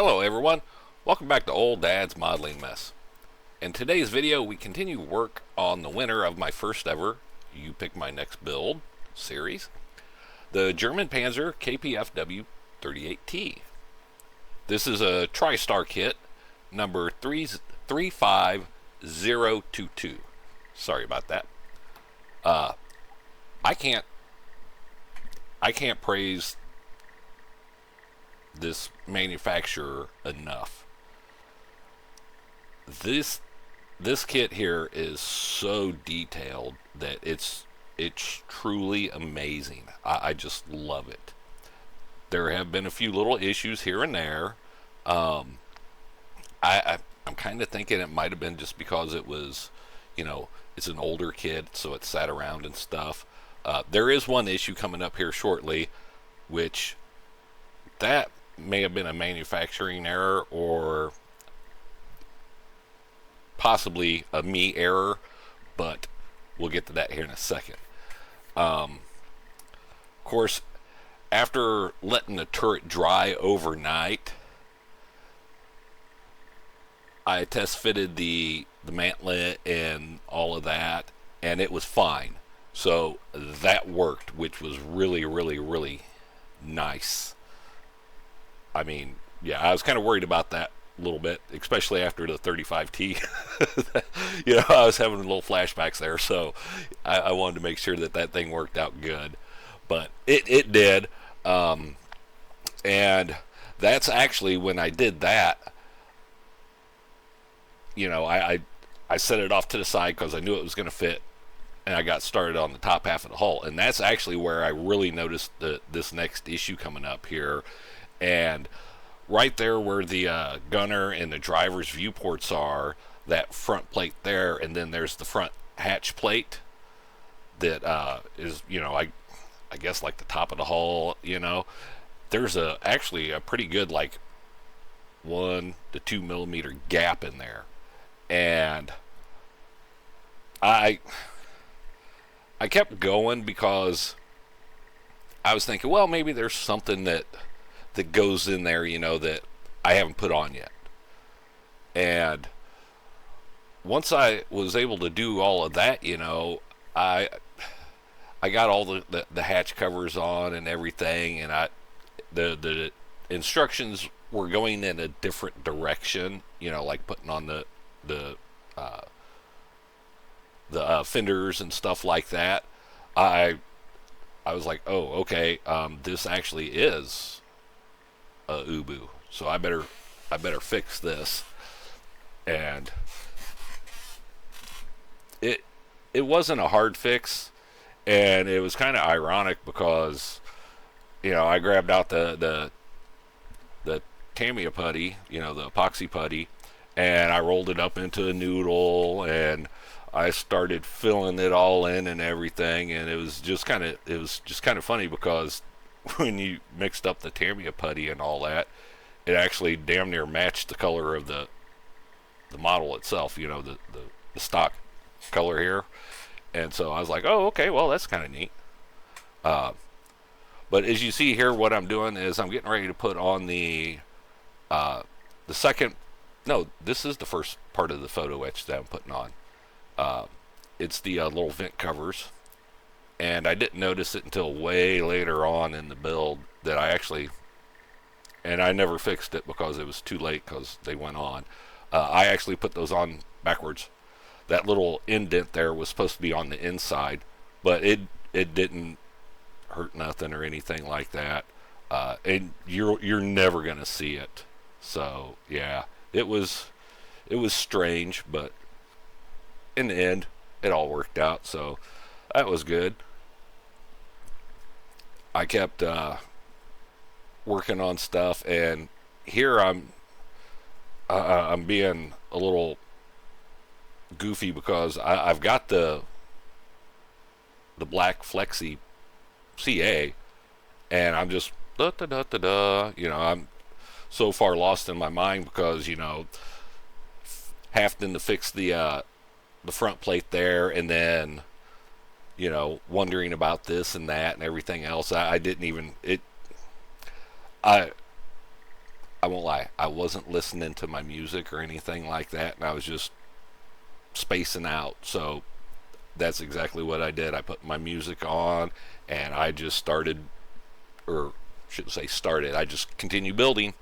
Hello everyone, welcome back to Old Dad's Modeling Mess. In today's video we continue work on the winner of my first ever You Pick My Next Build series, the German Panzer Kpfw 38T. This is a Tristar kit number 35022. Sorry about that. I can't praise this manufacturer enough. This kit here is so detailed that it's truly amazing. I just love it. There have been a few little issues here and there. I'm kind of thinking it might have been just because it was, it's an older kit, so it sat around and stuff. There is one issue coming up here shortly, which that may have been a manufacturing error or possibly a me error, but we'll get to that here in a second. Of course, after letting the turret dry overnight, I test fitted the mantlet and all of that, and it was fine. So that worked, which was really, really, really nice. I mean, yeah, I was kind of worried about that a little bit, especially after the 35T. I was having little flashbacks there, so I wanted to make sure that thing worked out good. But it did. And that's actually when I did that, I set it off to the side because I knew it was going to fit, and I got started on the top half of the hull. And that's actually where I really noticed this next issue coming up here. And right there where the gunner and the driver's viewports are, that front plate there, and then there's the front hatch plate that is, I guess like the top of the hull, there's actually a pretty good like 1 to 2 millimeter gap in there. And I kept going because I was thinking, well, maybe there's something that goes in there, that I haven't put on yet. And once I was able to do all of that, I got all the hatch covers on and everything, and the instructions were going in a different direction, like putting on the fenders and stuff like that. I was like, oh, okay, this actually is a ubu, so I better fix this. And it wasn't a hard fix, and it was kind of ironic because I grabbed out the Tamiya putty, the epoxy putty, and I rolled it up into a noodle, and I started filling it all in and everything, and it was just kind of funny because when you mixed up the Tamiya putty and all that, it actually damn near matched the color of the model itself, the stock color here. And so I was like, oh, okay, well, that's kind of neat. But as you see here, what I'm doing is I'm getting ready to put on the second, no, this is the first part of the photo etch that I'm putting on. It's the little vent covers. And I didn't notice it until way later on in the build that and I never fixed it because it was too late because they went on. I actually put those on backwards. That little indent there was supposed to be on the inside, but it didn't hurt nothing or anything like that. And you're never gonna see it. So yeah, it was strange, but in the end, it all worked out. So that was good. I kept working on stuff, and here I'm being a little goofy because I've got the black Flexi CA, and I'm just I'm so far lost in my mind because having to fix the front plate there, and then wondering about this and that and everything else. I didn't even I won't lie, I wasn't listening to my music or anything like that, and I was just spacing out. So that's exactly what I did. I put my music on, and I just started, or shouldn't say started, I just continued building.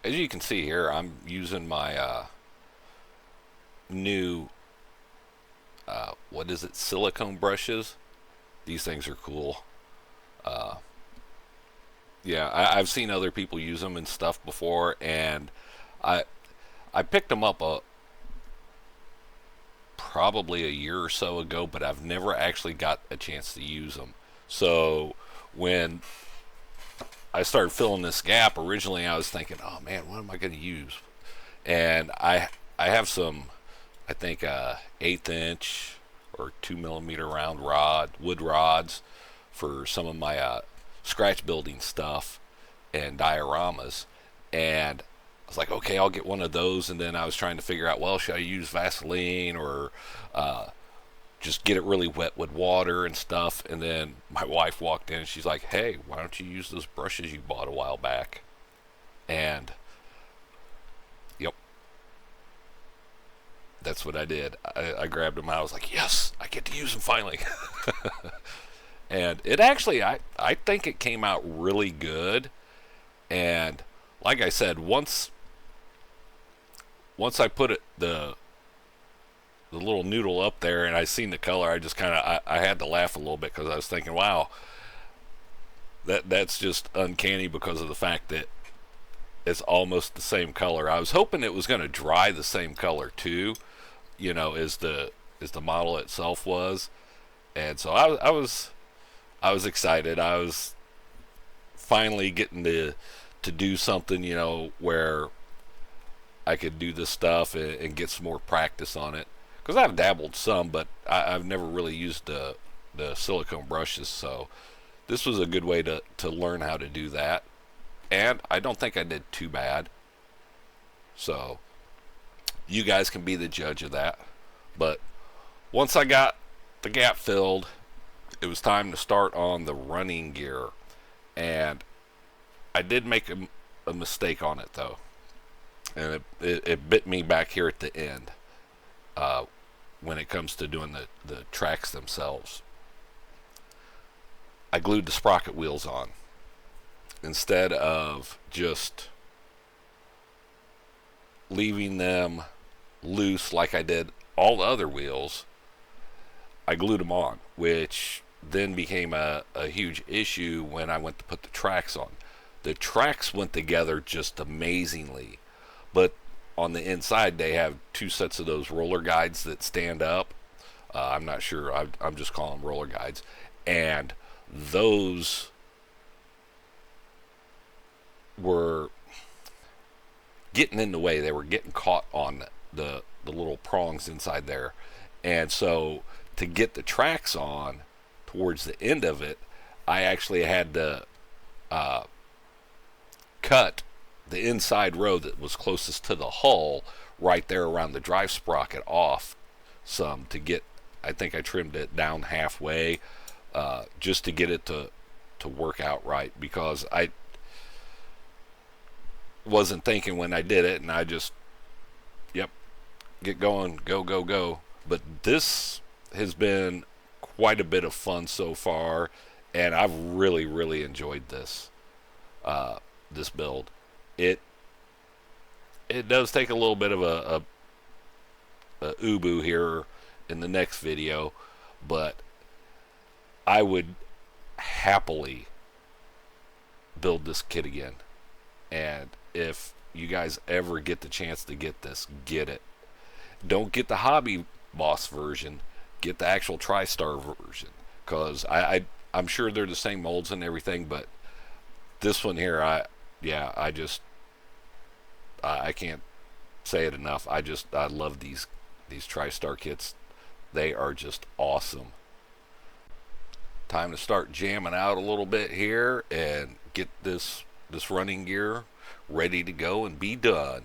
as you can see here, I'm using my new what is it, silicone brushes. These things are cool. Uh, yeah, I've seen other people use them and stuff before, and I I picked them up probably a year or so ago, but I've never actually got a chance to use them. So when I started filling this gap, originally I was thinking, oh man, what am I going to use? And I have some, I think, 1/8 inch or 2 millimeter round wood rods for some of my scratch building stuff and dioramas. And I was like, okay, I'll get one of those. And then I was trying to figure out, well, should I use Vaseline or uh, just get it really wet with water and stuff? And then my wife walked in and she's like, hey, why don't you use those brushes you bought a while back? And yep, that's what I did. I grabbed them. I was like, yes, I get to use them finally. And it actually, I think it came out really good. And like I said, once I put the little noodle up there and I seen the color, I just kind of I had to laugh a little bit because I was thinking, wow, that's just uncanny because of the fact that it's almost the same color. I was hoping it was going to dry the same color too, as the model itself was. And so I was excited. I was finally getting to do something, where I could do this stuff and get some more practice on it. Because I've dabbled some, but I've never really used the silicone brushes. So this was a good way to learn how to do that. And I don't think I did too bad. So you guys can be the judge of that. But once I got the gap filled, it was time to start on the running gear. And I did make a mistake on it, though. And it bit me back here at the end when it comes to doing the tracks themselves. I glued the sprocket wheels on instead of just leaving them loose like I did all the other wheels. I glued them on, which then became a huge issue when I went to put the tracks on. The tracks went together just amazingly, but on the inside they have two sets of those roller guides that stand up. I'm not sure, I'm just calling them roller guides, and those were getting in the way. They were getting caught on the little prongs inside there. And so to get the tracks on towards the end of it, I actually had to cut the inside row that was closest to the hull right there around the drive sprocket off some to get, I think I trimmed it down halfway just to get it to work out right, because I wasn't thinking when I did it, and I just, yep, get going, go. But this has been quite a bit of fun so far, and I've really enjoyed this this build. It does take a little bit of a ubu here in the next video, but I would happily build this kit again. And if you guys ever get the chance to get this, get it. Don't get the Hobby Boss version. Get the actual Tristar version, because I'm sure they're the same molds and everything, but this one here, I can't say it enough. I love these Tristar kits. They are just awesome. Time to start jamming out a little bit here and get this running gear ready to go and be done.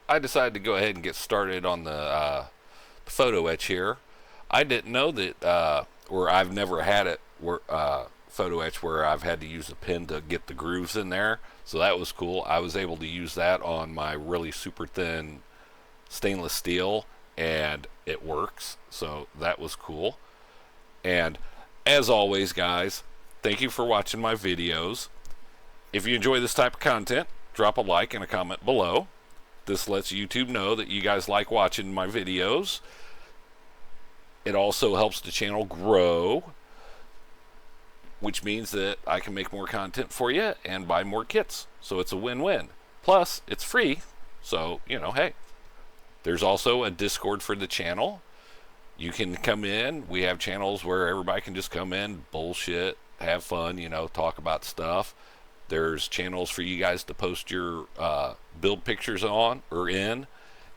I decided to go ahead and get started on the photo etch here. I didn't know that, or I've never had it where photo etch where I've had to use a pen to get the grooves in there. So that was cool. I was able to use that on my really super thin stainless steel, and it works. So that was cool. And as always, guys, thank you for watching my videos. If you enjoy this type of content, drop a like and a comment below. This lets YouTube know that you guys like watching my videos. It also helps the channel grow, which means that I can make more content for you and buy more kits. So it's a win-win. Plus, it's free. So, hey. There's also a Discord for the channel. You can come in. We have channels where everybody can just come in, bullshit, have fun, talk about stuff. There's channels for you guys to post your build pictures on or in.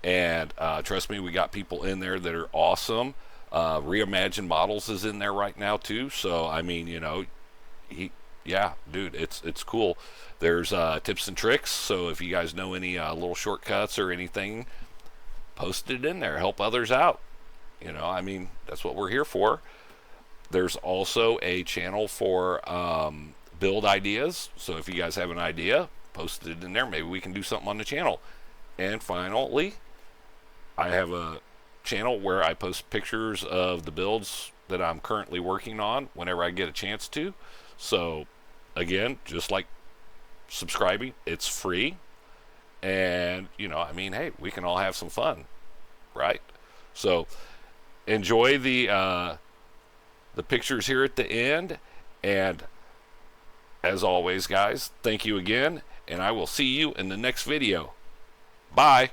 And trust me, we got people in there that are awesome. Reimagine Models is in there right now too. So I mean, yeah, dude, it's cool. There's tips and tricks. So if you guys know any little shortcuts or anything, post it in there. Help others out. I mean, that's what we're here for. There's also a channel for build ideas. So if you guys have an idea, post it in there. Maybe we can do something on the channel. And finally, I have a channel where I post pictures of the builds that I'm currently working on whenever I get a chance to. So again, just like subscribing, it's free. And I mean, hey, we can all have some fun, right? So enjoy the pictures here at the end. And as always, guys, thank you again, and I will see you in the next video. Bye.